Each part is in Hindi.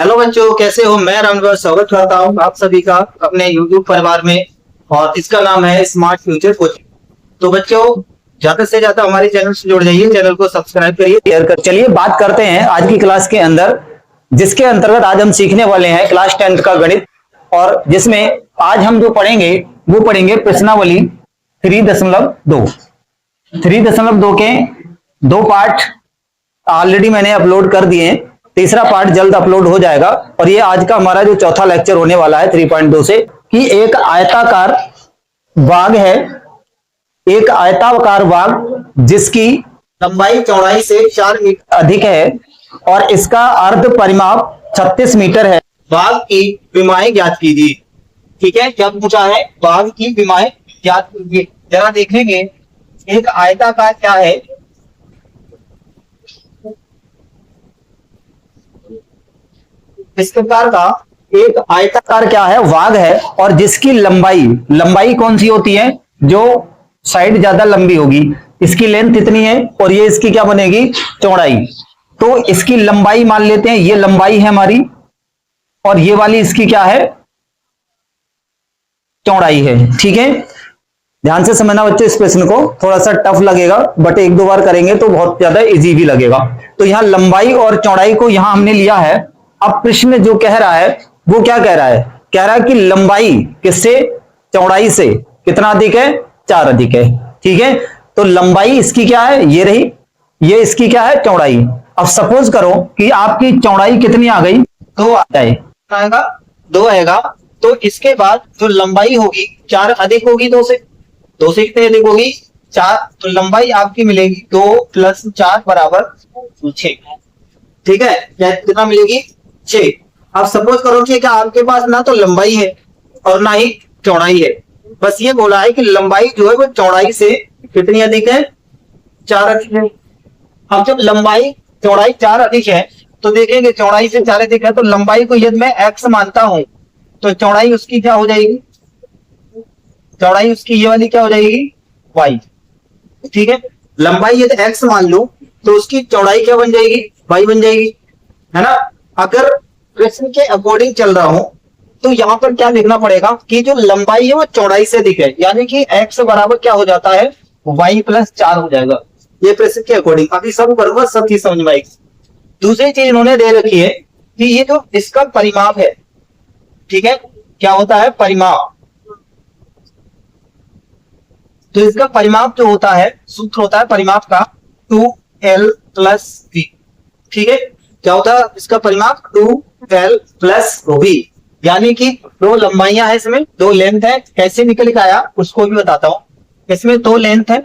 हेलो बच्चों, कैसे हो? मैं रामनिवास स्वागत करता हूँ आप सभी का अपने YouTube परिवार में। और इसका नाम है स्मार्ट फ्यूचर कोचिंग। तो बच्चों, ज्यादा से ज्यादा हमारे चैनल से जुड़ जाइए, चैनल को सब्सक्राइब करिए, शेयर कर। चलिए बात करते हैं आज की क्लास के अंदर, जिसके अंतर्गत आज हम सीखने वाले हैं क्लास 10th का गणित। और जिसमें आज हम जो पढ़ेंगे वो पढ़ेंगे प्रश्नावली 3.2। 3.2 के दो पार्ट ऑलरेडी मैंने अपलोड कर दिए हैं, तीसरा पार्ट जल्द अपलोड हो जाएगा। और ये आज का हमारा जो चौथा लेक्चर होने वाला है 3.2 से, कि एक आयताकार बाग है, एक आयताकार बाग जिसकी लंबाई चौड़ाई से 4 मीटर अधिक है और इसका अर्ध परिमाप 36 मीटर है। बाघ की विमाएं ज्ञात कीजिए। ठीक है, क्या पूछा है? बाघ की विमाएं ज्ञात कीजिए। जरा देखेंगे एक आयताकार क्या है। इस प्रकार का एक आयताकार क्या है? वाग है, और जिसकी लंबाई कौन सी होती है? जो साइड ज्यादा लंबी होगी, इसकी लेंथ इतनी है और ये इसकी क्या बनेगी? चौड़ाई। तो इसकी लंबाई मान लेते हैं, ये लंबाई है हमारी, और ये वाली इसकी क्या है? चौड़ाई है। ठीक है, ध्यान से समझना बच्चों इस प्रश्न को, थोड़ा सा टफ लगेगा बट एक दो बार करेंगे तो बहुत ज्यादा इजी भी लगेगा। तो यहां लंबाई और चौड़ाई को यहां हमने लिया है। अब प्रश्न जो कह रहा है वो क्या कह रहा है? कह रहा है कि लंबाई किससे? चौड़ाई से कितना अधिक है? 4 अधिक है। ठीक है, तो लंबाई इसकी क्या है? ये रही, ये इसकी क्या है? चौड़ाई। अब सपोज करो कि आपकी चौड़ाई कितनी आ गई? 2 आएगा, 2 आएगा। तो इसके बाद जो लंबाई होगी 4 अधिक होगी 2 से। 2 से कितने अधिक होगी? 4। तो लंबाई आपकी मिलेगी 2 + 4 = 6। ठीक है, कितना मिलेगी? 6। अब सपोज करो कि क्या आपके पास ना तो लंबाई है और ना ही चौड़ाई है, बस ये बोला है कि लंबाई जो है वो चौड़ाई से कितनी अधिक है? 4 अधिक है। अब जब लंबाई चौड़ाई 4 अधिक है तो देखेंगे चौड़ाई से 4 अधिक है, तो लंबाई को यदि मैं x मानता हूं तो चौड़ाई उसकी क्या हो जाएगी? चौड़ाई उसकी ये वाली क्या हो जाएगी? y। ठीक है, लंबाई यदि x मान लो तो उसकी चौड़ाई क्या बन जाएगी? y बन जाएगी, है ना। अगर प्रश्न के अकॉर्डिंग चल रहा हूं तो यहां पर क्या लिखना पड़ेगा कि जो लंबाई है वो चौड़ाई से अधिक है, यानी कि x बराबर क्या हो जाता है? y + 4 हो जाएगा। ये प्रश्न के अकॉर्डिंग अभी सब करूंगा, सब चीज समझ में आएगी। दूसरी चीज इन्होंने दे रखी है कि ये जो इसका परिमाप है, ठीक है, क्या होता है? परिमाप। तो इसका परिमाप जो होता है, सूत्र होता है परिमाप का 2l + v। ठीक है, क्या होता है इसका परिमाप? 2l + v, यानी कि 2 लंबाइयां है, इसमें 2 लेंथ है। कैसे निकल के आया उसको भी बताता हूं। इसमें 2 लेंथ है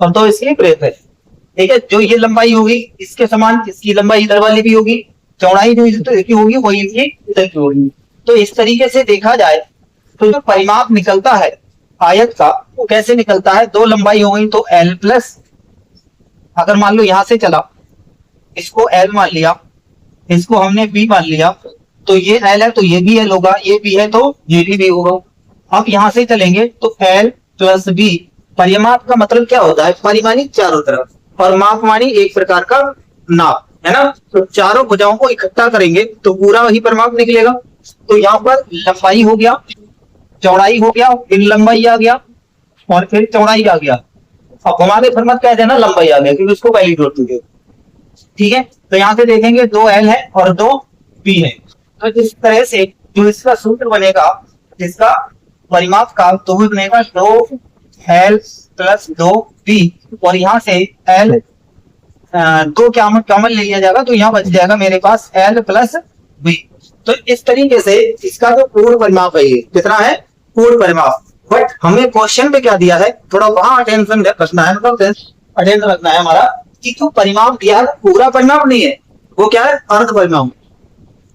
और 2 इसकी ब्रेथ है। ठीक है, जो ये लंबाई होगी इसके समान इसकी लंबाई इधर वाली भी होगी, चौड़ाई जो इधर की होगी वही इसकी इधर की होगी। तो इस तरीके से देखा जाए तो जो परिमाप निकलता है आयत का वो कैसे निकलता है? 2 लंबाई हो गई तो l प्लस, अगर मान लो यहां से चला, इसको l मान लिया, इसको हमने v मान लिया, तो ये l है तो ये भी l होगा, ये भी है तो ये भी होगा। अब यहां से चलेंगे तो l + v। परिमाप का मतलब क्या होता है? परिमाणी चारों तरफ, और माप मानी एक प्रकार का नाप, है ना। तो चारों भुजाओं को इकट्ठा करेंगे तो पूरा वही परिमाप निकलेगा। तो यहाँ पर लंबाई हो गया, चौड़ाई हो गया, फिर लंबाई आ गया और फिर चौड़ाई आ गया। अब हमारे फिर मत कह देना लंबाई आ गया, क्योंकि उसको वैल्यू जोड़ दीजिए। ठीक है, तो यहाँ से देखेंगे 2 l है और 2 v है। तो इस तरह से जो इसका सूत्र बनेगा इसका परिमाप का, तो वो बनेगा 2l + 2v, और यहाँ से l 2 कॉमन ले लिया जाएगा तो यहाँ बच जाएगा मेरे पास l + v। तो इस तरीके से इसका जो पूर्ण परिमाप है, ये कितना है? पूर्ण परिमाप। बट हमें क्वेश्चन में क्या दिया है, थोड़ा वहां अटेंशन रखना है, मतलब अटेंशन रखना है हमारा, कि जो परिमाप दिया है पूरा परिमाप नहीं है, वो क्या है? अर्ध परिमाप,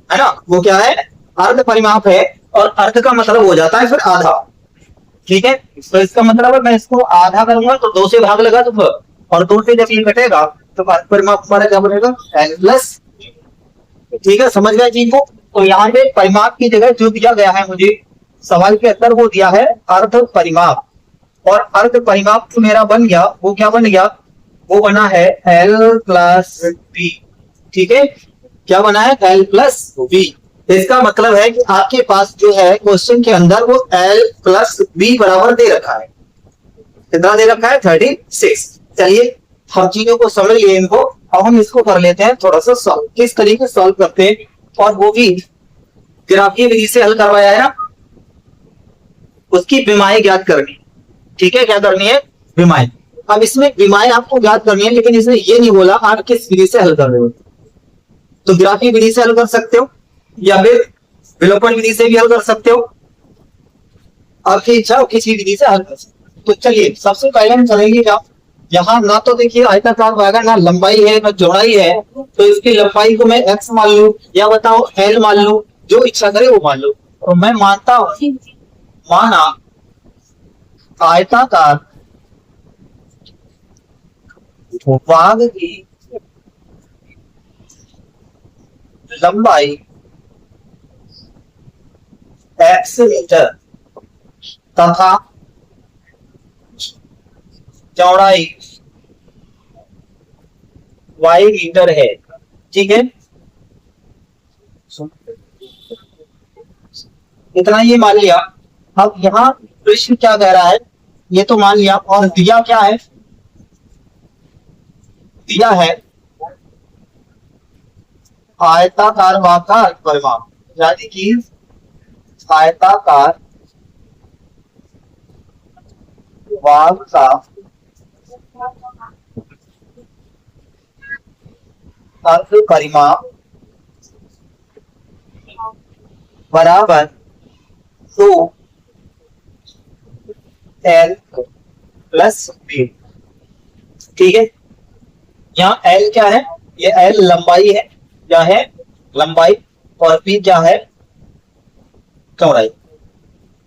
है ना। वो क्या है? अर्ध परिमाप है, और अर्ध का मतलब हो जाता है फिर आधा। ठीक है, तो इसका मतलब है मैं इसको आधा करूंगा तो 2 से भाग लगा तो, और 2 से जब ये घटेगा तो परिमाप हमारा क्या बनेगा? l plus. ठीक है, समझ गए चीज को। तो यहाँ पे परिमाप की जगह जो दिया गया है मुझे सवाल के अंदर, वो दिया है अर्ध परिमाप, और अर्ध परिमाप जो मेरा बन गया वो क्या बन गया? वो बना है l + v। ठीक है, क्या बना है? l + v। इसका मतलब है कि आपके पास जो है क्वेश्चन के अंदर वो L प्लस B बराबर दे रखा है। कितना दे रखा है? 36। चलिए हम चीजों को समझ लिए इनको, अब हम इसको कर लेते हैं थोड़ा सा सॉल्व। किस तरीके से सॉल्व करते हैं, और वो भी ग्राफीय विधि से हल करवाया है ना, उसकी विमाएं ज्ञात करनी। ठीक है, क्या करनी है? विमाएं। अब इसमें विमाएं आपको ज्ञात करनी है, लेकिन इसने ये नहीं बोला आप किस विधि से हल कर रहे हो। तो ग्राफीय विधि से हल कर सकते हो या फिर विलोपन विधि से भी हल कर सकते हो, आपकी इच्छा हो किसी विधि से हल कर सकते हो। तो चलिए सबसे पहले हम चलेंगे क्या, यहाँ ना तो देखिए आयताकार भागा, ना लंबाई है ना चौड़ाई है, तो इसकी लंबाई को मैं x मान लू या बताओ l मान लू, जो इच्छा करे वो मान लो। तो मैं मानता हूं, माना आयताकार भाग की लंबाई x मीटर तथा चौड़ाई y मीटर है। ठीक है, इतना ये मान लिया। अब यहाँ प्रश्न क्या कह रहा है ये तो मान लिया, और दिया क्या है? दिया है आयताकार भाग का परिमाप, यानी कि आयताकार भाग का अर्ध परिमाप बराबर 2L प्लस B। ठीक है, यहाँ L क्या है? ये L लंबाई है, क्या है? लंबाई, और B क्या है? चौड़ाई।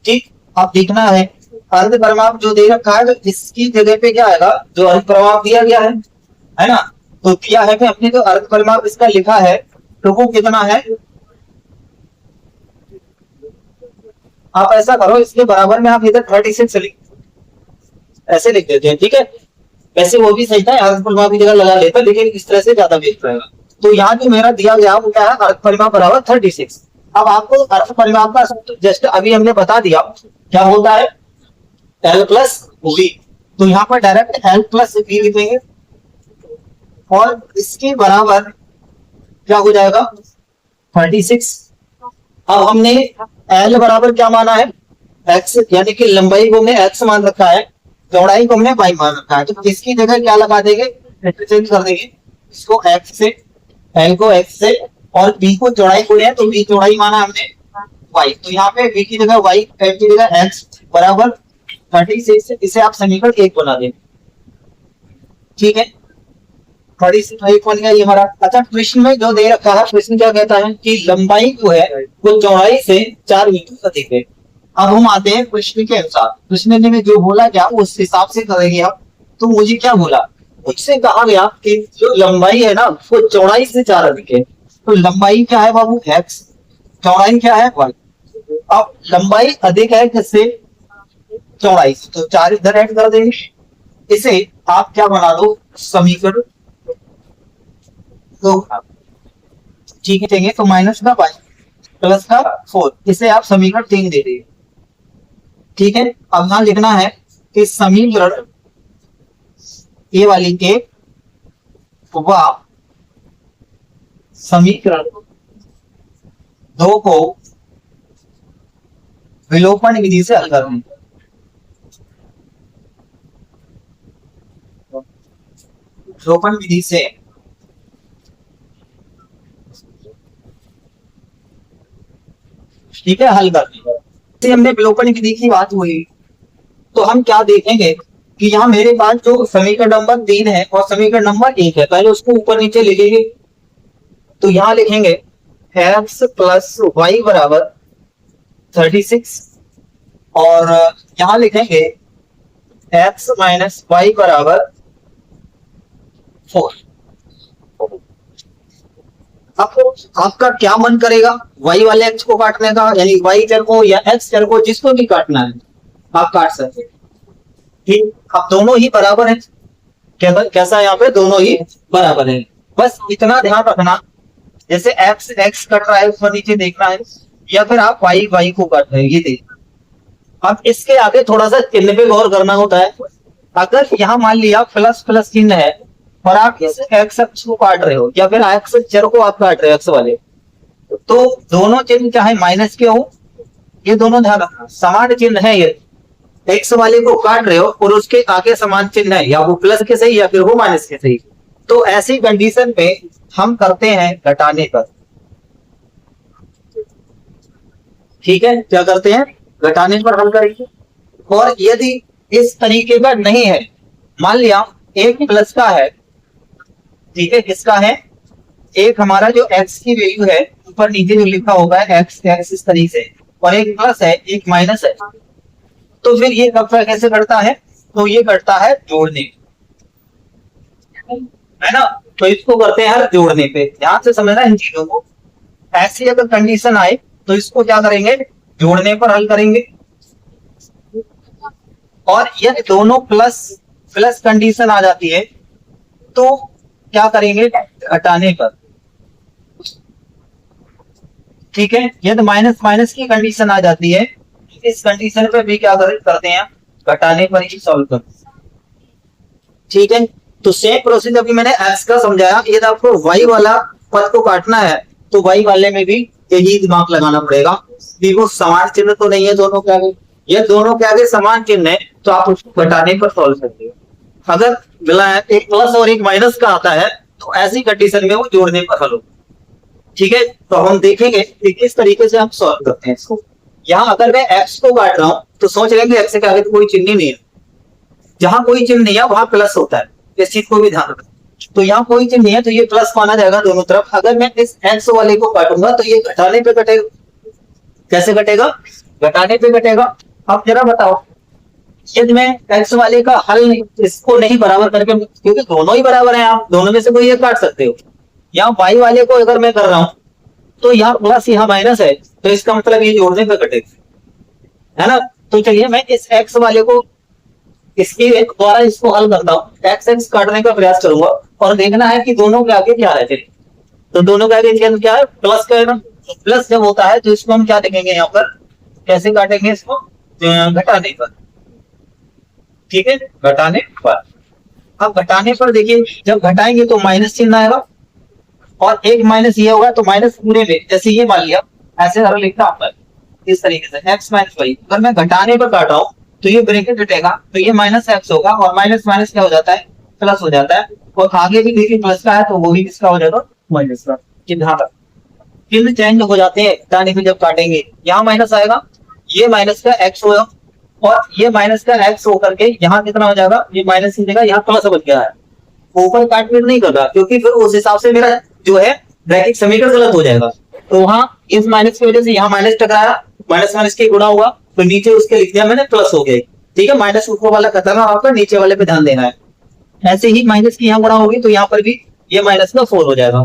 ठीक, अब देखना है अर्ध परिमाप जो दे रखा है, तो इसकी जगह पे क्या आएगा? जो अर्ध परिमाप दिया गया है ना, तो दिया है कि अपने जो अर्ध परिमाप इसका लिखा है तो वो कितना है? आप ऐसा करो, इसके बराबर में आप इधर 36 लिख, ऐसे लिख देते हैं। ठीक है, वैसे वो भी सही था, अर्ध परिमाप की जगह लगा लेता, लेकिन इस तरह से ज्यादा बेस्ट रहेगा। तो यहाँ जो मेरा दिया गया वो क्या है? अर्ध परिमाप बराबर 36। अब आपको अर्ध परिमाप का जस्ट अभी हमने बता दिया क्या होता है, L प्लस B। तो यहाँ पर डायरेक्ट L प्लस B लिखेंगे, और इसके बराबर क्या हो जाएगा? 36। अब हमने L बराबर क्या माना है? X, यानी कि लंबाई को हमने X मान रखा है, चौड़ाई को हमने Y मान रखा है। तो इसकी जगह क्या लगा देंगे? चेंज कर देंगे इसको X से, L को X से, और B को चौड़ाई को है, तो B चौड़ाई माना हमने Y। तो यहाँ पे B की जगह Y, L की जगह X बराबर 36। इसे आप समीकरण 1 बना देंगे। ठीक है, 36 बन गया ये हमारा। अच्छा, प्रश्न में जो दे रखा है, प्रश्न क्या कहता है कि लंबाई जो है वो चौड़ाई से 4 मीटर अधिक है। अब हम आते हैं प्रश्न के अनुसार, प्रश्न ने जो बोला क्या उस हिसाब से करेंगे हम। तो मुझे क्या बोला? मुझसे कहा गया कि जो लंबाई है ना वो चौड़ाई से 4 अधिक है। तो लंबाई क्या है बाबू? x, चौड़ाई क्या है? y। अब लंबाई अधिक है किससे? चौड़ाई से, तो 4 इधर ऐड कर देंगे। इसे आप क्या बना दो? समीकरण 2। ठीक है, तो माइनस का y प्लस का 4, इसे आप समीकरण 3 दे देंगे। ठीक है, अब यहाँ लिखना है कि समीकरण ये वाली के व समीकरण 2 को विलोपन विधि से हल करना। विलोपन विधि से ठीक है हल करनी। हमने विलोपन विधि की बात हुई, तो हम क्या देखेंगे कि यहाँ मेरे पास जो समीकरण नंबर 3 है और समीकरण नंबर 1 है, पहले उसको ऊपर नीचे लिखेंगे। तो यहाँ लिखेंगे x प्लस वाई बराबर 36, और यहाँ लिखेंगे x माइनस वाई बराबर 4। आपको आपका क्या मन करेगा? y वाले x को काटने का, यानी y चर को या x चर को, जिसको भी काटना है आप काट सकते हैं। ठीक, अब दोनों ही बराबर है। कैसा यहाँ पे? दोनों ही बराबर है। बस इतना ध्यान रखना जैसे एक्स एक्स कट रहा है ऊपर नीचे देखना है, या फिर आप वाई वाई को काट रहे हैं, ये देखना। अब इसके आगे थोड़ा सा चिन्ह पे गौर करना होता है। अगर यहाँ मान लिया प्लस प्लस चिन्ह है और आप इस एक्स अक्ष को काट रहे हो या फिर एक्स चर को आप काट रहे हो एक्स वाले, तो दोनों चिन्ह चाहे माइनस के हो, ये दोनों ध्यान रखना समान चिन्ह है। ये एक्स वाले को काट रहे हो और उसके आगे समान चिन्ह है, या वो प्लस के सही या फिर वो माइनस के सही, तो ऐसी कंडीशन पे हम करते हैं घटाने पर। ठीक है, क्या करते हैं, घटाने पर हल करेंगे। और यदि इस तरीके का नहीं है, मान लिया एक प्लस का है, ठीक है, किसका है, एक हमारा जो एक्स की वैल्यू है ऊपर नीचे जो लिखा होगा एक्स एक्स इस तरीके से, और एक प्लस है एक माइनस है, तो फिर ये कब कैसे करता है, तो ये करता है जोड़ने, है ना। तो इसको करते हैं हर जोड़ने पे, ध्यान से समझना इन चीजों को। ऐसी अगर कंडीशन आए तो इसको क्या करेंगे, जोड़ने पर हल करेंगे। और यदि दोनों प्लस प्लस कंडीशन आ जाती है तो क्या करेंगे, घटाने पर। ठीक है, यदि माइनस माइनस की कंडीशन आ जाती है, इस कंडीशन पे भी क्या करते हैं, घटाने पर ही सॉल्व करते हैं। ठीक है, तो सेम प्रोसेस अभी मैंने एक्स का समझाया, यदि आपको वाई वाला पद को काटना है तो वाई वाले में भी यही दिमाग लगाना पड़ेगा कि वो समान चिन्ह तो नहीं है दोनों के आगे। ये दोनों के आगे समान चिन्ह है तो आप उसको घटाने पर सॉल्व करते हो। अगर एक प्लस और एक माइनस का आता है तो ऐसी कंडीशन में वो जोड़ने पर हल होगा। ठीक है, तो हम देखेंगे कि किस तरीके से हम सॉल्व करते हैं इसको। यहाँ अगर मैं एक्स को काट रहा हूं तो सोच लेंगे एक्स के आगे तो कोई चिन्ह नहीं है, जहां कोई चिन्ह नहीं है वहां प्लस होता है, इस चीज को भी ध्यान रखना। तो यहाँ कोई चिन्ह नहीं है तो ये प्लस माना जाएगा दोनों तरफ। अगर मैं इस एक्स वाले को काटूंगा तो ये घटाने पे कटेगा। कैसे कटेगा, घटाने पे कटेगा। अब जरा बताओ, यदि मैं एक्स वाले का हल इसको नहीं बराबर करके, क्योंकि दोनों ही बराबर हैं, आप दोनों में से कोई एक काट सकते हो। यहाँ वाई वाले को अगर मैं कर रहा हूं तो यहाँ प्लस यहाँ माइनस है, तो इसका मतलब ये जोड़ने पे कटेगा, है ना। तो चलिए मैं इस एक्स वाले को इसके द्वारा इसको हल करता हूँ, एक्स एक्स काटने का प्रयास करूंगा और देखना है कि दोनों के आगे क्या है। तो दोनों के आगे क्या है, प्लस का है ना। प्लस जब होता है तो इसको हम क्या देखेंगे, यहाँ पर कैसे काटेंगे इसको, घटाने पर। ठीक है, घटाने पर। अब घटाने पर देखिए, जब घटाएंगे तो माइनस चिन्ह आएगा और एक माइनस ये होगा तो माइनस पूरे में, जैसे ये मान लिया ऐसे हर लिखना होता है इस तरीके से एक्स माइनस वाई। अगर मैं घटाने पर काट रहा हूँ तो ये ब्रैकेट हटेगा तो ये माइनस एक्स होगा और माइनस माइनस क्या हो जाता है, प्लस हो जाता है। और आगे भी देखिए प्लस का है तो वो भी किसका हो जाएगा, माइनस का। चिन्ह चेंज हो जाते हैं घटाने पे जब काटेंगे। यहाँ माइनस आएगा, ये माइनस का एक्स होगा और ये माइनस का एक्स होकर के यहाँ कितना हो जाएगा, ये माइनस की जगह यहाँ प्लस बन गया है। ऊपर काटने नहीं कर रहा क्योंकि फिर उस हिसाब से मेरा जो है ब्रैकेट समीकरण गलत हो जाएगा। तो वहां इस माइनस की वजह से यहाँ माइनस टकराया, माइनस माइनस के गुणा हुआ तो नीचे उसके लिख दिया मैंने प्लस हो गए। ठीक है, माइनस ऊपर वाला खत्म है, आपका नीचे वाले पे ध्यान देना है। ऐसे ही माइनस की यहाँ गुणा होगी तो यहाँ पर भी ये माइनस का 4 हो जाएगा,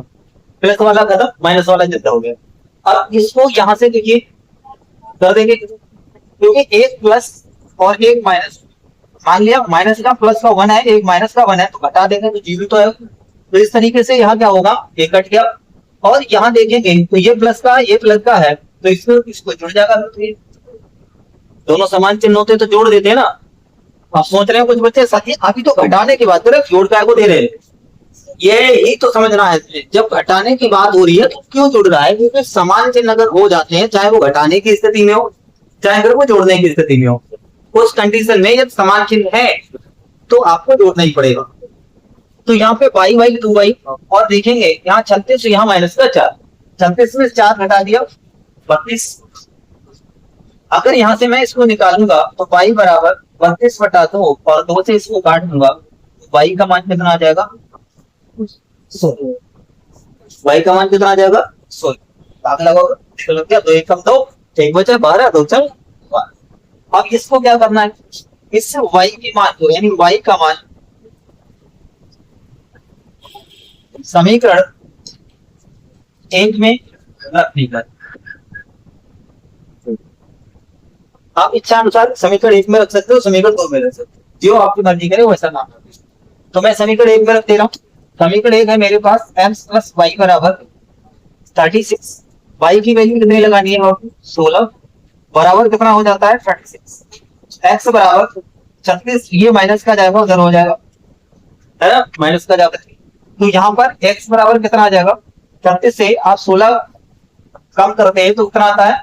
प्लस वाला खत्म माइनस वाला जितना हो गया। अब इसको यहाँ से देखिए कर देंगे, क्योंकि एक प्लस और एक माइनस, मान लिया माइनस का प्लस का 1 है, एक माइनस का 1 है, तो घटा देंगे तो 0 तो है। तो इस तरीके से यहाँ क्या होगा, ये कट गया। और यहाँ देखेंगे तो ये प्लस का ये प्लस का है तो इसको जुड़ जाएगा। तो ये दोनों समान चिन्ह होते तो जोड़ देते हैं ना। आप सोच रहे हैं कुछ बच्चे साथी अभी तो घटाने की बात करें, जोड़ काय को दे रहे हैं, ये ही तो समझना है। जब घटाने की बात हो रही है तो क्यों जुड़ रहा है, क्योंकि समान चिन्ह अगर हो जाते हैं, चाहे वो घटाने की स्थिति में हो चाहे अगर वो जोड़ने की स्थिति में हो, उस कंडीशन में जब समान चिन्ह है तो आपको जोड़ना ही पड़ेगा। तो यहाँ पे वाई वाई 2y और देखेंगे यहाँ 36 यहाँ माइनस का 4, 36 में 4 घटा दिया 32। अगर यहाँ से मैं इसको निकालूंगा तो y बराबर 32 बटा 2 और 2 से इसको काट दूंगा तो y का मान कितना आ जाएगा, 16। y का मान कितना आ जाएगा, 16। भाग लगाओगे, 2 1 कम 2 1 बचा 12 2 चल। अब इसको क्या करना है, इससे y की मान को यानी y का मान समीकरण 1 में रखने का। आप इच्छा अनुसार समीकरण 1 में रख सकते हो, समीकरण 2 में रख सकते हो, जो आपकी मर्जी करे वैसा नाम रख। तो मैं समीकरण 1 में रख दे रहा हूँ। समीकरण 1 है मेरे पास x प्लस वाई बराबर 36। y की वैल्यू कितनी लगानी है आपको? 16 बराबर कितना हो जाता है? 36। x बराबर 36, ये माइनस का जाएगा उधर हो जाएगा, है ना, माइनस का जाएगा। तो यहाँ पर x बराबर कितना आ जाएगा? 36 से आप 16 कम करते हैं तो कितना आता है?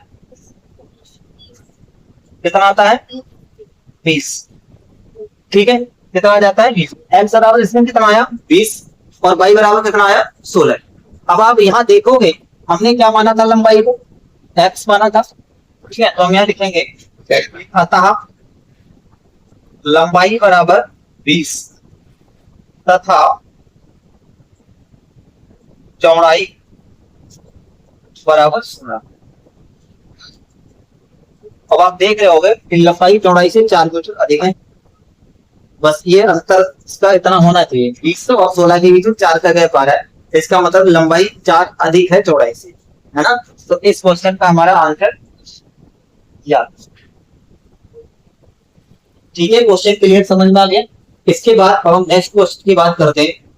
कितना आता है? 20। ठीक है, कितना आ जाता है? 20। x बराबर इसमें कितना आया? 20 और y बराबर कितना आया? 16। अब आप यहाँ देखोगे हमने क्या माना था लंबाई को? x माना था। ठीक है, तो हम यहाँ लिखेंगे अतः लंबाई बराबर 20 तथा चौड़ाई बराबर 16। अब आप देख रहे होंगे कि लंबाई चौड़ाई से 4 मीटर अधिक है। बस ये अंतर इसका इतना होना चाहिए, 20 और 16 के बीच में 4 का गैप आ रहा है, इसका मतलब लंबाई 4 अधिक है चौड़ाई से, है ना। तो इस क्वेश्चन का हमारा आंसर याद। ठीक है, क्वेश्चन क्लियर समझ में आ गया। इसके बाद अब हम नेक्स्ट क्वेश्चन की बात करते हैं।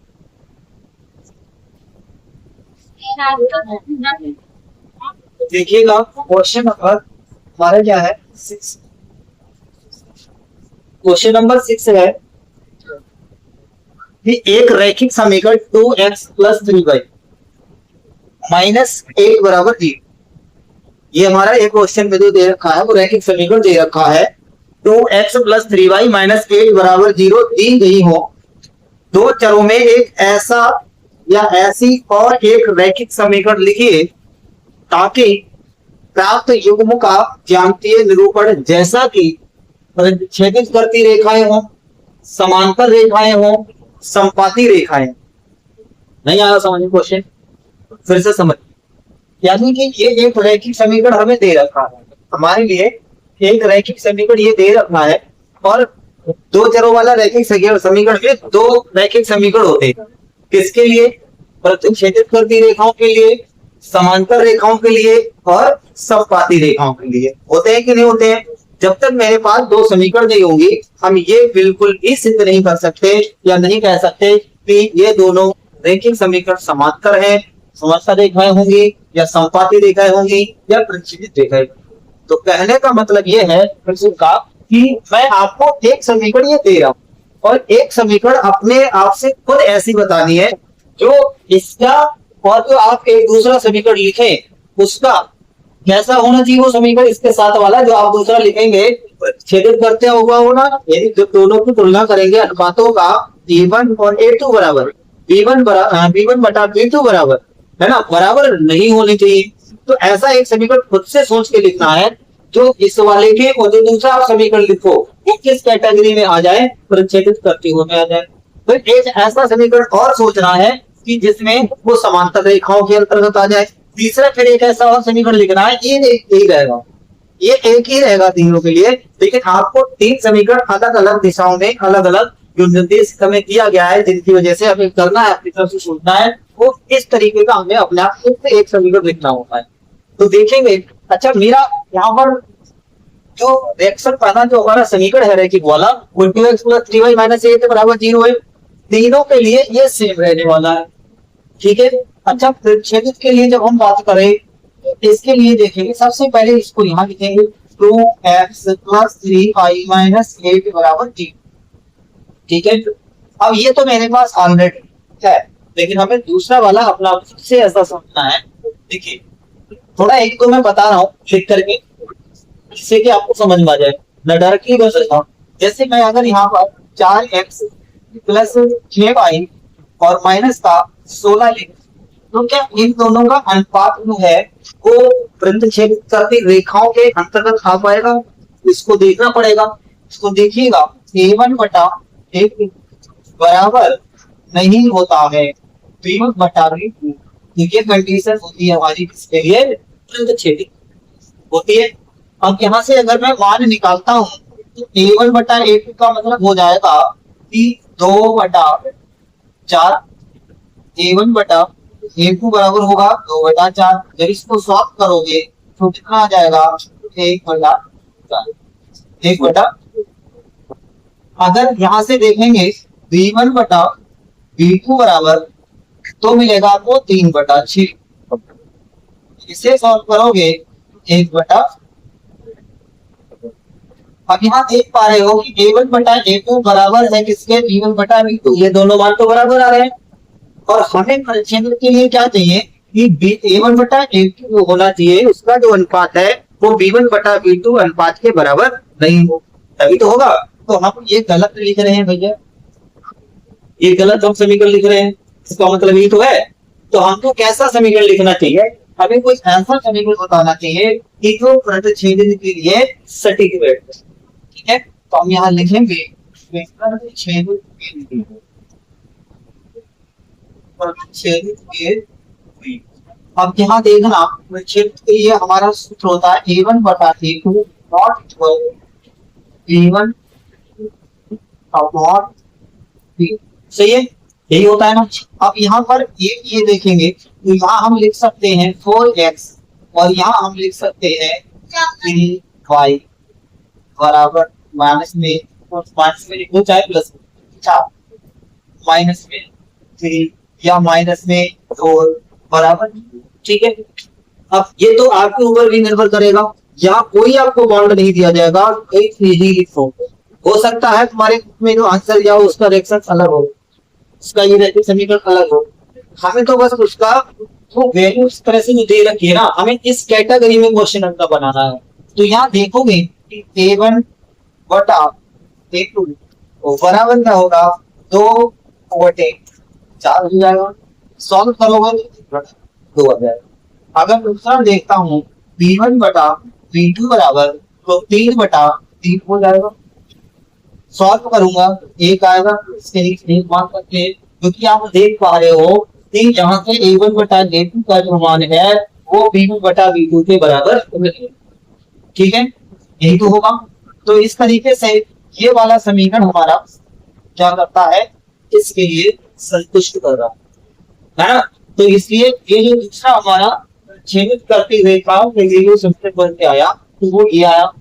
देखिएगा क्वेश्चन नंबर हमारा क्या है? 6। क्वेश्चन नंबर 6 है कि एक रैखिक समीकरण 2x प्लस 3y माइनस 8 बराबर 0। ये हमारा एक क्वेश्चन में जो दे रखा है वो रैखिक समीकरण दे रखा है 2x प्लस 3y माइनस 8 बराबर 0 दी गई हो। दो चरों में एक ऐसा या ऐसी और एक रैखिक समीकरण लिखिए ताकि प्राप्त युग्म का ज्यामितीय निरूपण जैसा कि छेदित करती रेखाएं हो, समांतर रेखाएं हो, संपाती रेखाएं। नहीं आया समझ में क्वेश्चन? फिर से समझ, यानी कि ये एक रैखिक समीकरण हमें दे रखा है, हमारे लिए एक रैखिक समीकरण ये दे रखा है और दो चरों वाला रैखिक समीकरण में दो रैखिक समीकरण होते हैं। किसके लिए? प्रतिच्छेदित करती रेखाओं के लिए, समांतर रेखाओं के लिए और संपाती रेखाओं के लिए। होते हैं कि नहीं होते हैं? जब तक मेरे पास दो समीकरण नहीं होंगी हम ये बिल्कुल भी सिद्ध नहीं कर सकते या नहीं कह सकते कि ये दोनों रैखिक समीकरण समांतर है, समांतर रेखाएं होंगी या संपाती रेखाएं होंगी या प्रतिच्छेदित रेखाएं। तो कहने का मतलब ये है का कि मैं आपको एक समीकरण ये दे रहा हूं और एक समीकरण अपने आप से खुद ऐसी बतानी है जो इसका और जो आप एक दूसरा समीकरण लिखें उसका कैसा होना चाहिए वो समीकरण इसके साथ वाला जो आप दूसरा लिखेंगे छेदित करते होगा होना। यदि जब दोनों की तुलना करेंगे अनुपातों का b1 और a2 बराबर b1 बटा b2 बराबर, है ना, बराबर नहीं होनी चाहिए। तो ऐसा एक समीकरण खुद से सोच के लिखना है जो इस वाले के और जो दूसरा आप समीकरण लिखो वो किस कैटेगरी में आ जाए? प्रतिच्छेदित करते हुए में आ जाए। तो एक ऐसा समीकरण और सोचना है कि जिसमें वो समांतर रेखाओं के अंतर्गत आ जाए। तीसरा फिर एक ऐसा और समीकरण लिखना है, ये एक ही रहेगा, ये एक ही रहेगा तीनों के लिए, लेकिन आपको तीन समीकरण अलग अलग दिशाओं में अलग अलग जो निर्देश हमें दिया गया है जिनकी वजह से हमें करना है अपनी तरफ से सोचना है वो इस तरीके का हमें अपने आप खुद से एक समीकरण लिखना होता है। तो देखेंगे, अच्छा मेरा यहाँ पर जो रिएक्शन पहला जो हमारा समीकरण है रैखिक वाला वो 2x प्लस 3y माइनस 8 बराबर 0 है। तीनों के लिए ये सेम रहने वाला है, ठीक है। अच्छा प्रतिच्छेदित के लिए जब हम बात करें इसके लिए देखेंगे, सबसे पहले इसको यहाँ लिखेंगे 2x प्लस 3y माइनस 8 बराबर 0, ठीक है। अब ये तो मेरे पास ऑलरेडी है लेकिन हमें दूसरा वाला अपना खुद से ऐसा समझना है। देखिए थोड़ा एक तो मैं बता रहा हूँ लिख करके जिससे कि आपको समझ में आ जाए, मैं डायरेक्टली बोल सकता हूँ। जैसे मैं अगर यहाँ पर 4x प्लस 6y और माइनस का 16 लिख तो क्या इन दोनों का अनुपात जो है वो प्रतिच्छेदित करती रेखाओं के अंतर्गत आ पाएगा? इसको देखना पड़ेगा। इसको देखिएगा a1 बटा a2 बराबर नहीं होता है b1 बटा b2। ये कंडीशन होती है हमारी किसके लिए? प्रतिच्छेदित होती है। अब यहाँ से अगर मैं मान निकालता हूँ तो a1 बटा a2 का मतलब हो जाएगा कि 2 बटा 4, a1 बटा a2 बराबर होगा 2 बटा 4। जब इसको सॉल्व करोगे तो कितना आ जाएगा? 1 बटा 4, 1 बटा। अगर यहाँ से देखेंगे b1 बटा b2 बराबर तो मिलेगा आपको 3 बटा 6, इसे सॉल्व करोगे 1/, अब यहाँ देख पा रहे हो कि a1 बटा a2 बराबर है किसके, b1 बटा b2। ये दोनों मान तो बराबर आ रहे हैं और हमें परिक्षण के लिए क्या चाहिए कि a1 बटा a2 होना चाहिए, उसका जो अनुपात है वो b1 बटा b2 अनुपात के बराबर नहीं हो, तभी तो होगा। तो हम ये गलत लिख रहे हैं भैया, ये गलत हम समीकरण लिख रहे हैं, इसका मतलब ये तो है। तो हमको कैसा समीकरण लिखना चाहिए, हमें कोई ऐसा समीकरण बताना चाहिए कि जो प्रतिच्छेदन के लिए सटीक बैठे। ठीक है, तो हम यहाँ लिखेंगे प्रतिच्छेदन के लिए, प्रतिच्छेदन के लिए। अब यहाँ देखना प्रतिच्छेद के लिए हमारा सूत्र होता है a1 बटा a2 not equal a1 upon b। सही है, यही होता है ना। अब यहाँ पर ये देखेंगे तो यहाँ हम लिख सकते हैं 4x और यहाँ हम लिख सकते हैं 3y बराबर माइनस में लिखो चाहे प्लस माइनस में 3 या माइनस में 4 बराबर। ठीक है, अब ये तो आपके ऊपर भी निर्भर करेगा, यहाँ कोई आपको बॉन्ड नहीं दिया जाएगा, एक ही लिखो। हो सकता है तुम्हारे में जो आंसर या उसका रिएक्शन अलग हो, उसका ये समीकरण अलग हो, हमें तो बस उसका वो वैल्यू इस तरह से दे रखी है ना, हमें इस कैटेगरी में क्वेश्चन का बनाना है। तो यहाँ देखोगे कि a1 बटा a2 बराबर क्या होगा 2/4 हो जाएगा, सॉल्व करोगे तो 2 आ जाएगा। अगर दूसरा देखता हूँ b1 बटा b2 बराबर तो 3/3 हो जाएगा, सॉल्व करूंगा एक आएगा, इसके नीचे एक मान सकते हैं क्योंकि आप देख पा रहे हो कि यहाँ से a1 बटा a2 का जो मान है वो b1 बटा b2 के बराबर। ठीक है, यही तो होगा। तो इस तरीके से ये वाला समीकरण हमारा क्या करता है, इसके लिए संतुष्ट कर रहा है ना। तो इसलिए ये जो दूसरा हमारा छेदित करती रेखाओं के लिए जो समीकरण बन के आया तो वो ये आया।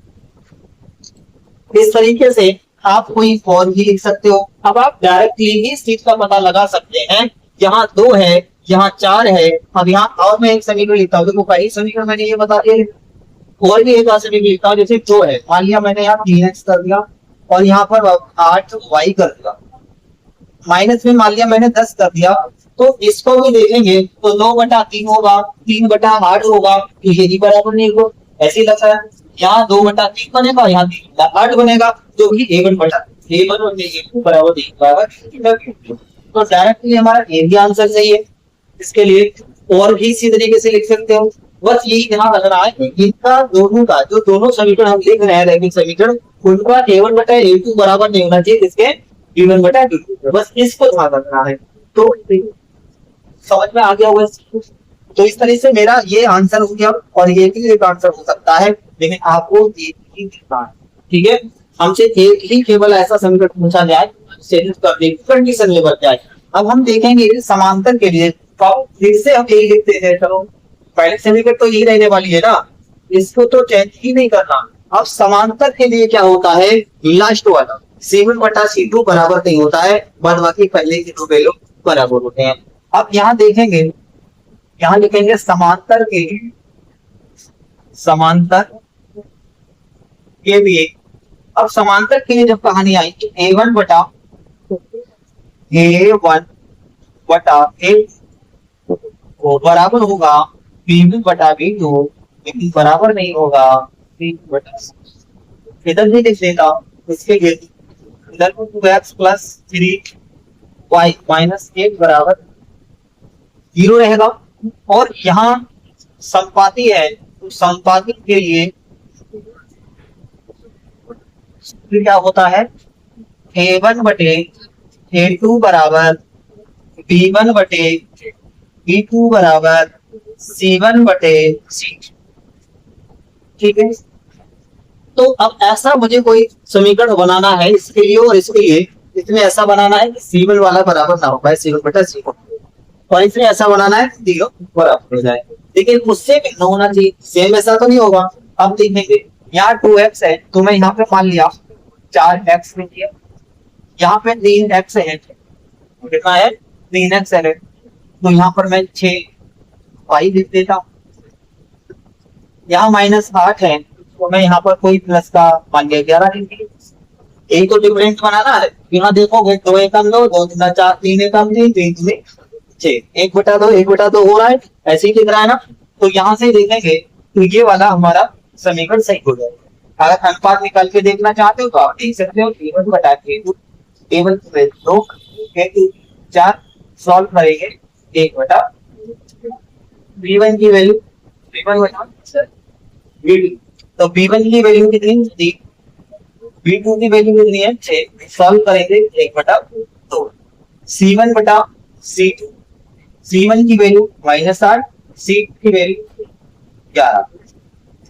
इस तरीके से आप कोई और भी लिख सकते हो। अब आप डायरेक्टली भी इस चीज का पता लगा सकते हैं, यहाँ 2 है यहाँ 4 है। अब यहाँ और मैं एक समीकरण लिखता हूँ, देखो पहली समीकरण मैंने ये बता दिया, और भी एक समीकरण लिखता हूँ। जैसे 2 है, मान लिया मैंने यहाँ 3x कर दिया और यहाँ पर 8y कर दिया, माइनस में मान लिया मैंने 10 कर दिया, तो इसको भी देखेंगे तो 2/3 होगा, 3/8 होगा, यही बराबर नहीं होगा, ऐसे ही लगता है। यहाँ 2/3 बनेगा, यहाँ 3/8 बनेगा, जो कि a1 और a2 बराबर 3 तो डायरेक्टली हमारा ए भी आंसर सही है। इसके लिए और भी इसी तरीके से लिख सकते हो, बस यही ध्यान रखना है कि इनका दोनों का जो दोनों समीकरण हम लिख रहे हैं रैखिक समीकरण, उनका a1 बटा a2 बराबर नहीं होना चाहिए इसके b1 बटा b2, बस इसको ध्यान रखना है। तो समझ में आ गया होगा। तो इस तरह से मेरा ये आंसर हो गया और ये भी एक आंसर हो सकता है, लेकिन आपको एक ही दिखना है। ठीक है, हमसे एक ही केवल ऐसा समीकरण पूछा जाए कंडीशन में बच जाए। अब हम देखेंगे समांतर के लिए, तो फिर से हम यही लिखते हैं। चलो पहले समीकरण तो यही रहने वाली है ना, इसको तो चेंज ही नहीं करना। अब समांतर के लिए क्या होता है, लास्ट वाला C1 बटा C2 बराबर नहीं होता है, बाद बाकी पहले के दो वैल्यू बराबर होते हैं। अब यहाँ देखेंगे, यहाँ लिखेंगे समांतर के लिए। अब समांतर के लिए जब कहानी आई कि a1 बटा a वो बराबर होगा b1 बटा b2, लेकिन बराबर नहीं होगा b1 बटा इधर भी लिख देता, इसके लिए इधर को 2x प्लस 3y माइनस 1 बराबर 0 रहेगा। और यहाँ संपाती है, तो संपाती के लिए क्या होता है, a1 बटे a2 बराबर b1 बटे b2 बराबर c1 बटे c। ठीक है, तो अब ऐसा मुझे कोई समीकरण बनाना है इसके लिए और इसके लिए, इसमें ऐसा बनाना है कि c1 वाला बराबर ना हो c1 बटा c, और इसमें ऐसा बनाना है कि 0 बराबर हो जाए, लेकिन उससे भिन्न होना चाहिए। सेम ऐसा तो नहीं होगा। अब देखेंगे यहाँ 2x है, तो मैं यहाँ पे मान लिया 4x में किया, यहाँ पे 3x है, कितना है 3x है, तो यहाँ पर मैं 6y लिख देता हूँ। यहाँ -8 है, तो मैं यहाँ पर कोई प्लस का मान लिया 11 डिग्री। एक तो डिफरेंस बनाना है, यहाँ देखोगे 2 एकम 2, 2 गुना 4, 3 एकम 3, 3 दूनी 6, 1/2 1/2 हो रहा है, ऐसे ही दिख रहा है ना। तो यहाँ से देखेंगे तो ये वाला हमारा समीकरण सही हो जाएगा। अगर अनुपात निकाल के देखना चाहते हो तो आप देख सकते हो टेबल बटा के टेबल में 2 4 सॉल्व करेंगे 1/, V1 की वैल्यू V1 बटा V2, तो V1 की वैल्यू कितनी 3, V2 की वैल्यू कितनी है 6, सॉल्व करेंगे 1/2, C1 बटा C2, C1 की वैल्यू -8, C2 की वैल्यू 11।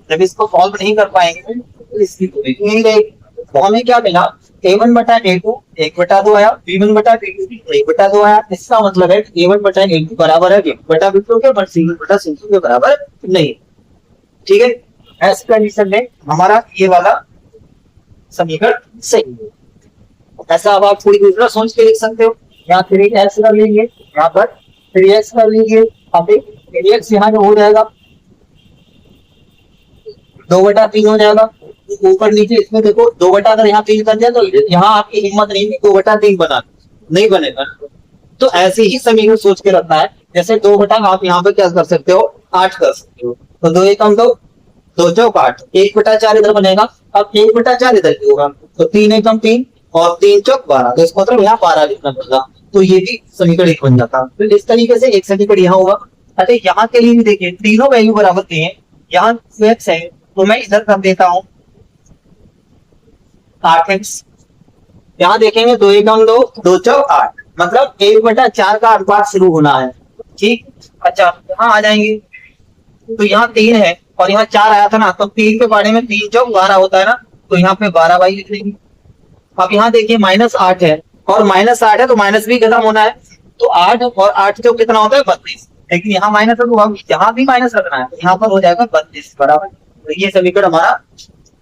जब इसको सॉल्व नहीं कर पाएंगे तो इसकी वैल्यू नहीं रहेगी। तो हमें क्या मिला A1 बटा A2 1/2 आया, B1 बटा B2 1/2 आया। इसका मतलब है A1 बटा A2 बराबर है B1 बटा B2 के, पर C1 बटा C2 के बराबर नहीं। ठीक है, ऐसे कंडीशन में हमारा ये वाला समीकरण सही है। ऐसा अब आप थोड़ी दूसरा सोच के लिख सकते हो, यहाँ 3x कर लीजिए, यहाँ पर 3x कर लीजिए, अब 3x यहाँ हो जाएगा 2/3 हो जाएगा। ऊपर नीचे इसमें देखो 2/, अगर यहाँ 3 कर दिया तो यहाँ आपकी हिम्मत नहीं थी 2/3 बना, नहीं बनेगा। तो ऐसे ही समीकरण सोच के रखना है। जैसे 2/, आप यहाँ पे क्या कर सकते हो 8 कर सकते हो, तो 2 एकम 2, 2 चौक 8, 1/4 इधर बनेगा। अब 1/4 इधर की होगा, तो 3 एकम 3 और 3 चौक 12, तो इसको मतलब यहाँ 12 लिखना पड़ेगा, तो ये भी समीकरण एक बन जाता। तो इस तरीके से एक समीकरण यहाँ होगा। अच्छा, यहाँ के लिए भी देखिए तीनों वैल्यू बराबर दी है, यहाँ x है तो मैं इधर कर देता हूँ 8x। यहाँ देखेंगे 2 एकम 2, 2 चौक 8, मतलब 1/4 का अनुपात शुरू होना है। ठीक, अच्छा यहाँ आ जाएंगे तो यहाँ 3 है और यहाँ 4 आया था ना, तो 3 के बारे में 3 चौक 12 होता है ना, तो यहाँ पे 12 लिख लेंगे। अब यहाँ देखिए -8 है और -8 है तो माइनस भी खत्म होना है, तो 8 और 8 चौक कितना होता है 32, लेकिन यहाँ माइनस है तो यहाँ भी माइनस रखना है, यहाँ पर हो जाएगा 32 बराबर। तो ये समीकरण हमारा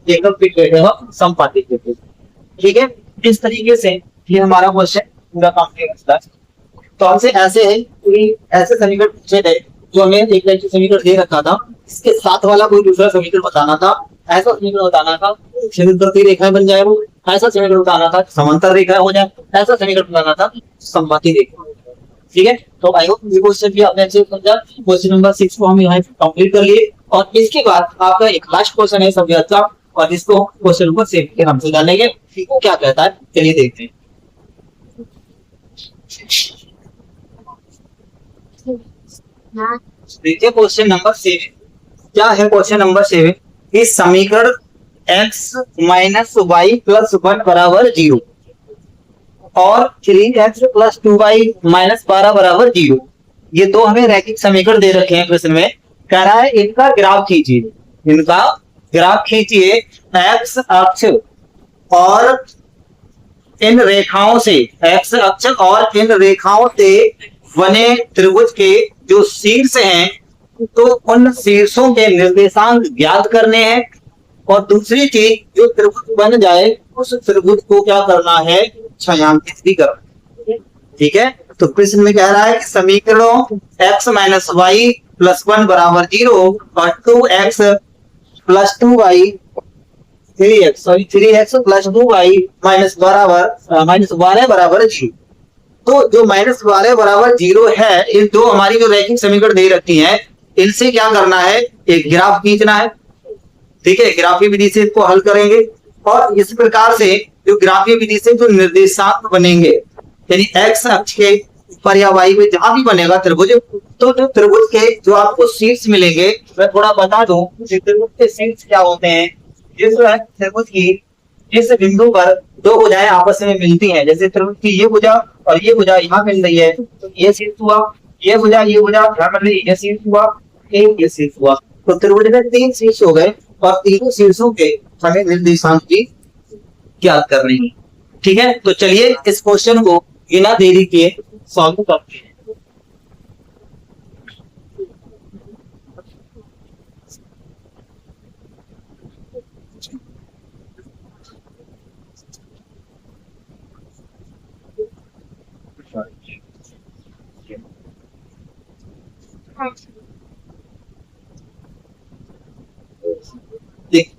एकदम फिट बैठेगा समपाती। ठीक है, इस तरीके से ये हमारा क्वेश्चन पूरा कंप्लीट होता है। तो हमसे ऐसे है कोई ऐसे समीकरण पूछे थे जो हमें एक लाइन समीकरण दे रखा था, इसके साथ वाला कोई दूसरा समीकरण बताना था, ऐसा समीकरण बताना था क्षैतिज रेखा बन जाए, वो ऐसा समीकरण बताना था समांतर रेखा हो जाए, ऐसा समीकरण बताना था समबाती रेखा। ठीक है, तो आई होप ये क्वेश्चन भी आपने अच्छे से समझा। क्वेश्चन नंबर 6 को हम यहाँ कंप्लीट कर लिए और इसके बाद आपका एक लास्ट क्वेश्चन है सब्जेक्ट का, और इसको क्वेश्चन नंबर 7 के नाम से डालेंगे। वो क्या कहता है चलिए देखते हैं। देखिए क्वेश्चन नंबर 7 क्या है। क्वेश्चन नंबर 7, इस समीकरण x माइनस वाई प्लस 1 बराबर 0 और 3x प्लस 2y माइनस 12 बराबर 0, ये दो हमें रैखिक समीकरण दे रखे हैं। प्रश्न में कह रहा है इनका ग्राफ खींचिए, इनका ग्राफ खींचिए एक्स अक्ष और इन रेखाओं से, एक्स अक्ष और इन रेखाओं से बने त्रिभुज के जो शीर्ष हैं, तो उन शीर्षों के निर्देशांक ज्ञात करने हैं। और दूसरी चीज, जो त्रिभुज बन जाए उस त्रिभुज को क्या करना है, छायांकित भी करना। ठीक है, तो प्रश्न में कह रहा है कि समीकरणों x माइनस वाई प्लस 1 बराबर 0 और 2x plus 2y 3x plus 2y minus 12 बराबर 0। तो जो -12 बराबर 0 है, इन दो हमारी जो रैखिक समीकरण दे रखी है, इनसे क्या करना है, एक ग्राफ खींचना है। ठीक है, ग्राफीय विधि से इसको हल करेंगे और इस प्रकार से जो ग्राफीय विधि से जो निर्देशांक बनेंगे, यानी एक्स अक्ष के ऊपर या वाई में जहां भी बनेगा त्रिभुज, तो जो त्रिभुज के जो आपको शीर्ष मिलेंगे, मैं थोड़ा बता दूं त्रिभुज के शीर्ष क्या होते हैं। जिस त्रिभुज की जिस बिंदु पर दो भुजाएं आपस में मिलती हैं, जैसे त्रिभुज की ये भुजा और ये भुजा यहाँ मिल रही है, तो ये शीर्ष हुआ, ये भुजा यहाँ मिल रही है, ये शीर्ष हुआ, ये शीर्ष हुआ। तो त्रिभुज में 3 शीर्ष हो गए और तीनों शीर्षों के हमें निर्देशांक की ज्ञात करनी है। ठीक है, तो चलिए इस क्वेश्चन को बिना देरी किए सॉल्व करते हैं। देख,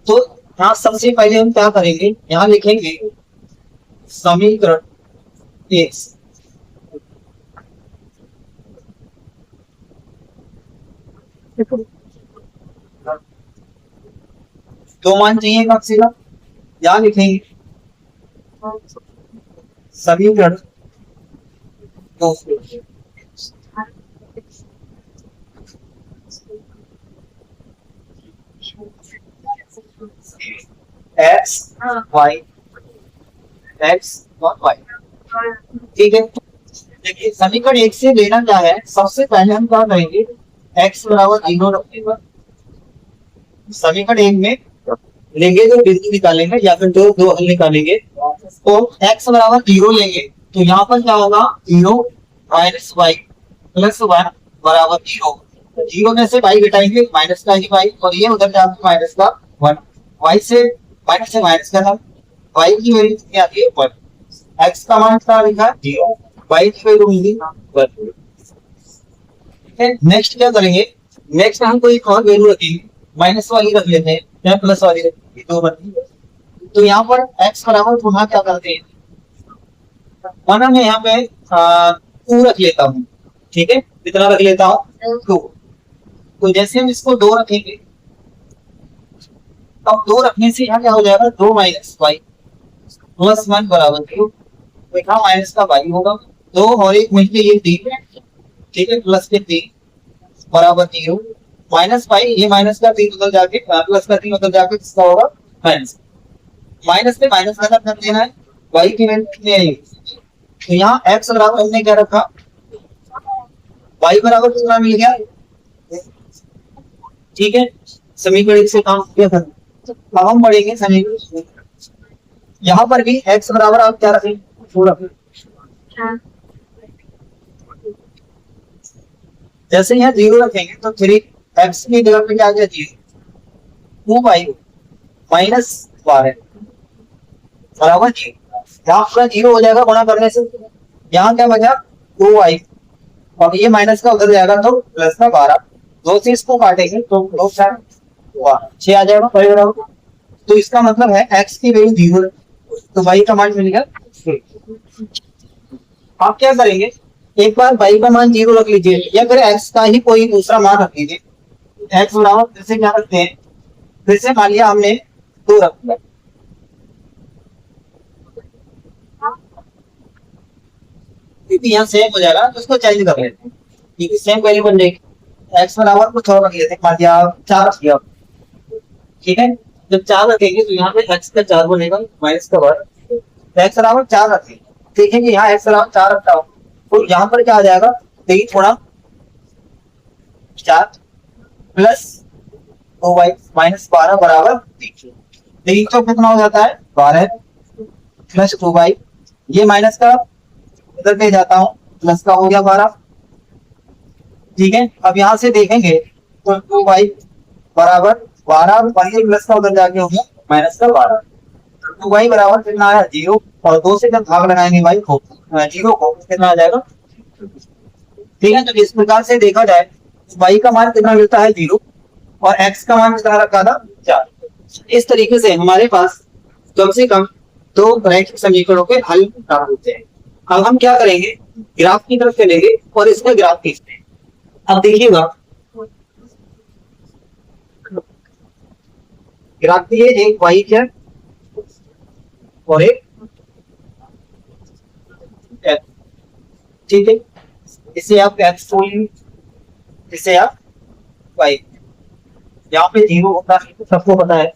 तो यहाँ सबसे पहले हम क्या करेंगे, यहाँ लिखेंगे समीकरण x, दो मान चाहिए कम से कम, यहाँ लिखेंगे समीकरण दो, एक्स वाई, एक्स और वाई, ठीक है। देखिए समीकरण एक से लेना क्या है, सबसे पहले हम क्या करेंगे, x बराबर 0 रखेंगे, समीकरण एक में लेंगे तो बिंदु निकालेंगे या फिर दो दो हल निकालेंगे, तो x बराबर 0 लेंगे, तो यहाँ पर क्या होगा 0 माइनस वाई प्लस 1 बराबर 0, 0 में से y घटाएंगे माइनस का ही y, और ये उधर जाकर माइनस का 1, y से माइनस का था, y की वैल्यू कितनी आती है 1, x का मान क्या लिखा 0, y की वैल्यू मिली 1। नेक्स्ट क्या करेंगे, नेक्स्ट हम कोई और वैल्यू रखेंगे, माइनस वाली रख लेते हैं या प्लस वाली रख लेते हैं, दो बनती है। तो यहाँ पर x बराबर पुनः क्या करते हैं, माना मैं यहाँ पे 2 रख लेता हूँ, ठीक है, कितना रख लेता हूँ 2, तो जैसे हम इसको 2 रखेंगे, अब 2 रखने से यहाँ क्या हो जाएगा 2 माइनस वाई प्लस 1 बराबर 0, तो यहाँ माइनस का वाई होगा, 2 और 1 मिलके ये 3, ठीक है, प्लस के 3 बराबर 0, माइनस वाई, ये माइनस का 3 उधर जाके प्लस का 3 उधर जाके किसका होगा माइनस, माइनस में माइनस का कर देना है, वाई की वैल्यू कितनी आएगी, तो यहाँ x बराबर हमने क्या रखा, y बराबर कितना मिल गया, ठीक है, समीकरण से काम किया था। अब हम बढ़ेंगे समीकरण, यहाँ पर भी x बराबर आप क्या रखें, 2 रखें, जैसे यहाँ 0 रखेंगे तो 3x की जगह पे क्या आ गया 0, 2y माइनस 12 बराबर 0, यहाँ पूरा 0 हो जाएगा गुणा करने से, यहाँ क्या बचा 2y, और ये माइनस का उधर जाएगा तो प्लस का 12, 2 से इसको काटेंगे तो 2 4 6 आ जाएगा बराबर, तो इसका मतलब है x की वैल्यू 0 है, तो y का मान मिलेगा 6। आप क्या करेंगे, एक बार y का मान 0 रख लीजिए, या फिर x का ही कोई दूसरा मान रख लीजिए, x बराबर फिर से क्या रखते हैं, फिर से मान लिया हमने 2 रख लिया, क्योंकि यहाँ सेम हो जाएगा तो उसको चेंज कर लेते हैं, क्योंकि सेम वैल्यू बन जाएगी, x बराबर कुछ और रख लेते हैं, मान लिया 4 रख लिया, ठीक है, जब 4 रखेंगे तो यहाँ पे x का 4 बनेगा माइनस का 1, x बराबर 4 रखेंगे, देखेंगे यहाँ x बराबर 4 रखता हूँ, तो यहाँ पर क्या आ जाएगा, देखिए थोड़ा 4 प्लस 2y माइनस 12 बराबर 3, देखिए तो कितना हो जाता है 12 प्लस 2y, ये माइनस का उधर पे जाता हूँ, प्लस का हो गया 12, ठीक है। अब यहाँ से देखेंगे तो 2y बराबर 12 और ये प्लस का उधर जाके हो गया माइनस का 12, तो 2y बराबर कितना आया 0, और 2 से जब भाग लगाएंगे y को 0 को कितना आ जाएगा, ठीक है। तो इस प्रकार से देखा जाए y का मान कितना मिलता है 0, और x का मान कितना रखा था 4, इस तरीके से हमारे पास कम से कम 2 रैखिक समीकरणों के हल प्राप्त होते हैं। अब हम क्या करेंगे, ग्राफ की तरफ चलेंगे और इसका ग्राफ खींचते हैं। अब देखिएगा ग्राफ दिए, एक y है और एक f, ठीक है, इसे आप x बोलिए, इसे आप y, यहाँ पे 0 होता है सबको पता है।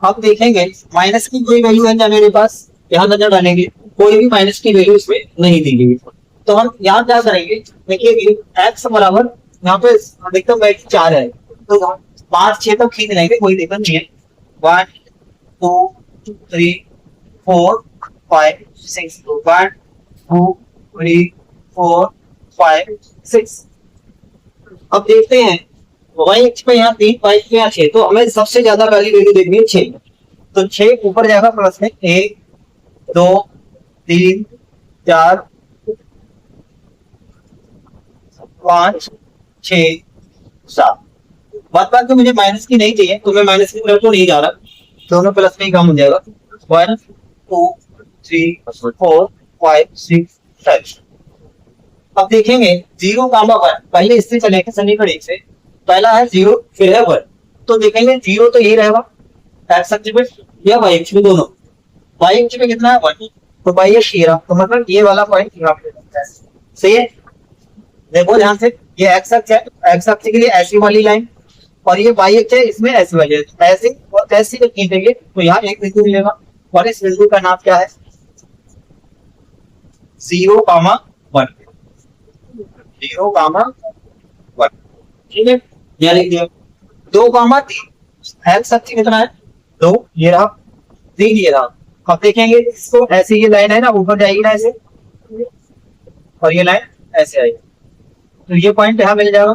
अब देखेंगे माइनस की कोई वैल्यू है क्या मेरे पास, यहाँ नजर डालेंगे कोई भी माइनस की वैल्यू इसमें नहीं दी गई, तो हम यहाँ क्या करेंगे, देखिए x बराबर यहाँ पे अधिकतम वैल्यू 4 है, तो 5 6 तक खींच लेंगे, कोई दिक्कत नहीं है, 1 2 3 4 5 6, 1 2 3 4 5 6। अब देखते हैं y अक्ष पे यहाँ 3 5 पे यहाँ 6, तो हमें सबसे ज्यादा पहली वैल्यू देखनी है 6, तो 6 ऊपर जाएगा प्लस में 1 2 3 4 5 6 7, बात तो मुझे माइनस की नहीं चाहिए, तो मैं माइनस की तरफ तो नहीं जा रहा, दोनों प्लस में ही काम हो जाएगा। 1 2 3 4 5 6 7। अब देखेंगे 0,1, पहले इससे चलेंगे समीकरण से। पहला है 0, फिर है 1, तो देखेंगे 0 तो यही रहेगा एक्स अक्ष पे या वाई अक्ष पे, दोनों। वाई अक्ष पे कितना है 1, तो वाई अक्ष ये रहा, तो मतलब ये वाला पॉइंट यहाँ पे है। सही है, देखो ध्यान से, ये एक्स अक्ष है, एक्स अक्ष के लिए ऐसी वाली लाइन, और ये वाई अक्ष है, इसमें ऐसी वाली है, ऐसी और ऐसी खींचेंगे तो यहाँ एक बिंदु मिलेगा, और इस बिंदु का नाम क्या है 0,1, 0,1। ठीक है, यह लिख दिया। 2,3, एक्स अक्ष कितना है 2, ये रहा, 3 ये रहा। अब देखेंगे इसको, ऐसे ये लाइन है ना, ऊपर जाएगी ना ऐसे, और ये लाइन ऐसे आएगी, तो ये पॉइंट यहाँ मिल जाएगा।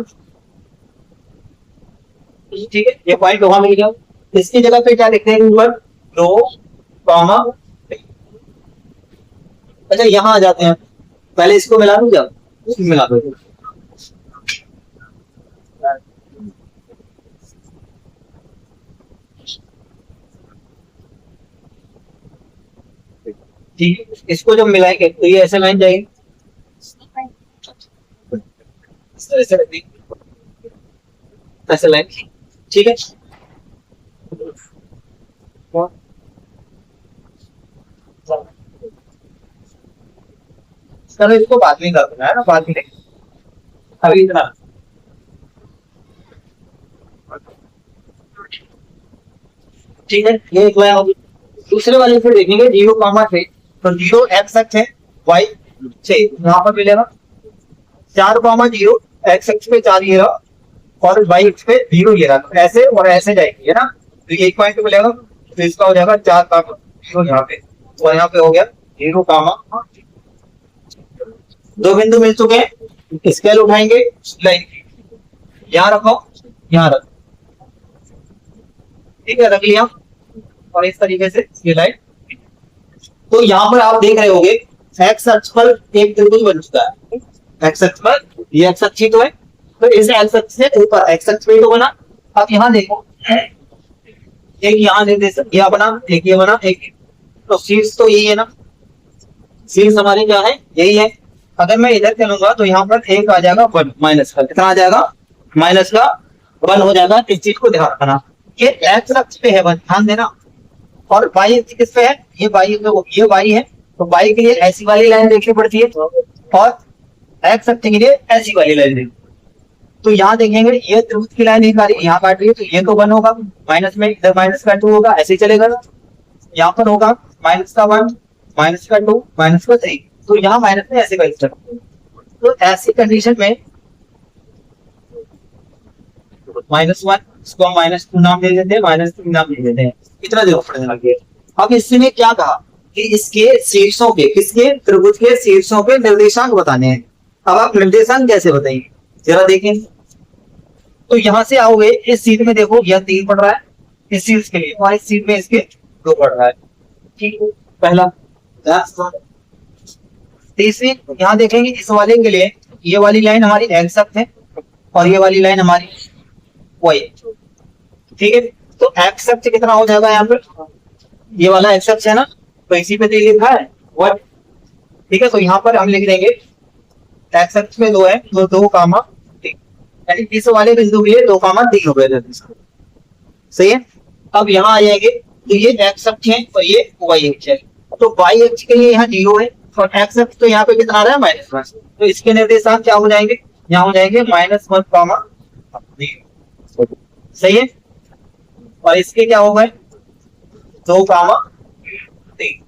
ठीक है, ये पॉइंट वहां मिल गया। इसकी जगह पे क्या लिखते हैं ऊपर 2, अच्छा यहाँ आ जाते हैं, पहले इसको मिला दूं क्या, मिला दो। ठीक है, इसको जब मिलाएंगे तो ये ऐसे लाइन जाएगी, इस तरह से रख दी, ऐसे लाइन। ठीक है, चलो इसको बाद में कर देना है ना, बाद में, अभी इतना। ठीक है, ये एक लाइन होगी। दूसरे वाले से देखेंगे 0,6, तो 0 एक्स अक्ष है, वाई 6 यहाँ पर मिलेगा। 4,0 एक्स अक्ष पे 4 ये रहा, और वाई अक्ष पे 0 ये रहा, तो ऐसे और ऐसे जाएगी है ना, तो ये एक पॉइंट मिलेगा, तो इसका हो जाएगा 4,0 यहाँ पे, और यहाँ पे हो गया 0,6। दो बिंदु मिल चुके हैं, स्केल उठाएंगे, लाइन यहाँ रखो, यहाँ रखो। ठीक है, रख लिया, और इस तरीके से ये लाइन। तो यहाँ पर आप देख रहे होंगे एक्स अक्ष पर एक त्रिभुज बन चुका है, एक्स अक्ष पर, ये एक्स अक्ष ही तो है, तो इस एक्स अक्ष से ऊपर एक्स अक्ष पे तो बना। अब यहाँ देखो, एक यहाँ निर्देशक यह बना, एक ये बना, एक, तो शीर्ष तो यही है ना, शीर्ष हमारे क्या है, यही है। अगर मैं इधर चलूंगा तो यहाँ पर एक आ जाएगा 1, माइनस का कितना आ जाएगा, माइनस का 1 हो जाएगा। इस चीज को ध्यान रखना, ये एक्स अक्ष पे है, बस ध्यान देना। और वाई अक्ष किस पे है, ये वाई, ये वाई है, तो वाई के लिए ऐसी वाली लाइन देखनी पड़ती है, और एक्स अक्ष के लिए ऐसी वाली लाइन देखनी। तो यहाँ देखेंगे ये त्रिभुज की लाइन यहाँ काट रही है, तो ये तो 1 होगा, माइनस में इधर माइनस का 2 होगा, ऐसे ही चलेगा। यहाँ पर होगा माइनस का 1, माइनस का 2, माइनस का 3, तो यहाँ माइनस में ऐसे कर, तो ऐसी कंडीशन में -1, इसको हम -2 नाम दे देते हैं, -3 नाम दे देते हैं, इतना देखो पड़ेगा। अब इसने क्या कहा कि इसके शीर्षों के, किसके, त्रिभुज के शीर्षों के निर्देशांक बताने हैं। अब आप निर्देशांक कैसे बताएंगे, जरा देखें। तो यहां से आओगे, इस सीट में देखो यह 3 पड़ रहा है इस शीर्ष के लिए, और इस सीट में इसके 2 पड़ रहा है। ठीक है, पहला। तीसरी यहाँ देखेंगे, इस वाले के लिए ये वाली लाइन हमारी एक्स अक्ष है, और ये वाली लाइन हमारी वाई। ठीक है, तो एक्स अक्ष कितना हो जाएगा यहाँ पर, ये वाला एक्स अक्ष है ना, तो इसी पे लिखा है 1। ठीक है, तो यहाँ पर हम लिख देंगे एक्स अक्ष में 2 है, तो 2,3, यानी इस वाले बिंदु के लिए 2,3 हो गए। सही है, अब यहाँ आ जाएंगे, तो ये एक्स अक्ष है और ये वाई अक्ष है, तो वाई अक्ष के लिए यहाँ 0 है, और एक्स अक्ष तो यहाँ पे कितना आ रहा है -1, तो इसके निर्देशांक क्या हो जाएंगे, यहाँ हो जाएंगे -1,0। सही है, और इसके क्या हो गए 2,3।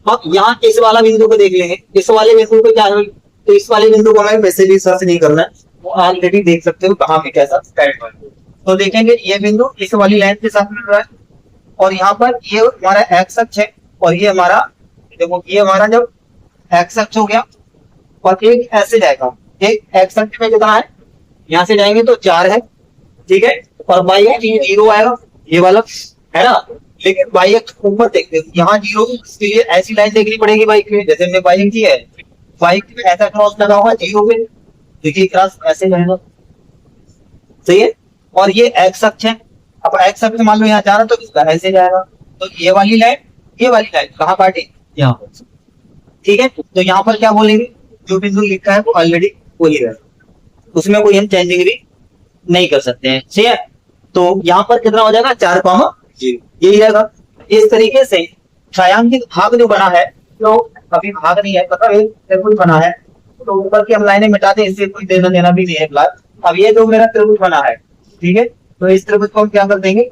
अब यहाँ इस वाला बिंदु को देख लेंगे, इस वाले बिंदु को क्या है, तो इस वाले बिंदु को हमें वैसे भी सर्च नहीं करना है, वो ऑलरेडी देख सकते हो कहाँ पे कैसा स्टैंड है। तो देखेंगे ये बिंदु इस वाली लाइन के साथ मिल रहा है, और यहाँ पर ये हमारा एक्स अक्ष है, और ये हमारा, देखो ये हमारा जब एक्स अक्ष हो गया, और एक ऐसे जाएगा, एक एक्स अक्ष में कितना है, यहाँ से जाएंगे तो 4 है। ठीक है, और वाई अक्ष 0 आएगा, ये वाला है ना, लेकिन वाई अक्ष ऊपर देखते हो यहाँ 0, इसके लिए ऐसी लाइन देखनी पड़ेगी बाइक में, जैसे हमने बाइक की है, बाइक में ऐसा क्रॉस लगा हुआ 0 पे, देखिए क्रॉस ऐसे जाएगा। सही है, और ये एक्स अक्ष है। अब एक्स अक्ष मान लो यहाँ जा रहा तो इसका ऐसे जाएगा, तो ये वाली लाइन कहाँ काटे, यहाँ पर। ठीक है, तो यहाँ पर क्या बोलेंगे, जो बिंदु लिखा है वो ऑलरेडी वही है, उसमें कोई हम चेंजिंग भी नहीं कर सकते हैं। ठीक है, तो यहाँ पर कितना हो जाएगा, 4,0 यही रहेगा। इस तरीके से छायांकित भाग जो बना है, तो अभी भाग नहीं है, मतलब एक त्रिभुज बना है, तो ऊपर की हम लाइनें मिटा दें, इससे कोई देना देना भी नहीं है फिलहाल। अब ये जो मेरा त्रिभुज बना है, ठीक है, तो इस त्रिभुज को हम क्या कर देंगे,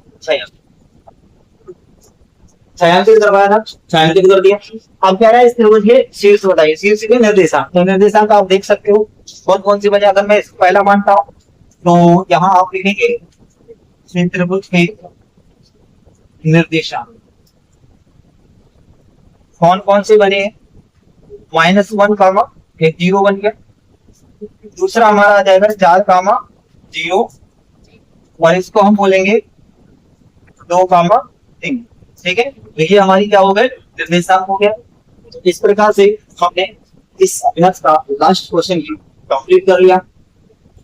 छायांकित करवाया था, छायांकित कर दिया। अब कह रहा है इस त्रिभुज के शीर्ष बताइए, शीर्ष के निर्देशांक। तो निर्देशांक आप देख सकते हो कौन कौन सी वजह, अगर मैं इसको पहला मानता हूं तो यहाँ आप लिखेंगे त्रिभुज के निर्देशांक कौन कौन से बने हैं, -1 कामा एक 0 बन गया, दूसरा हमारा आ जाएगा 4,0 और इसको हम बोलेंगे 2,3। ठीक है, तो ये हमारी क्या हो गए, निर्देशांक हो गया। तो इस प्रकार से हमने इस अभ्यास का लास्ट क्वेश्चन कंप्लीट कर लिया।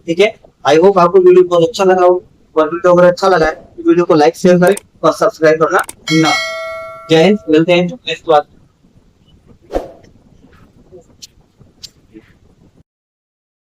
ठीक है, आई होप आपको वीडियो बहुत अच्छा लगा हो, और वीडियो अगर अच्छा लगा है तो वीडियो को लाइक शेयर करें और सब्सक्राइब करना ना। जय हिंद, मिलते हैं नेक्स्ट बार।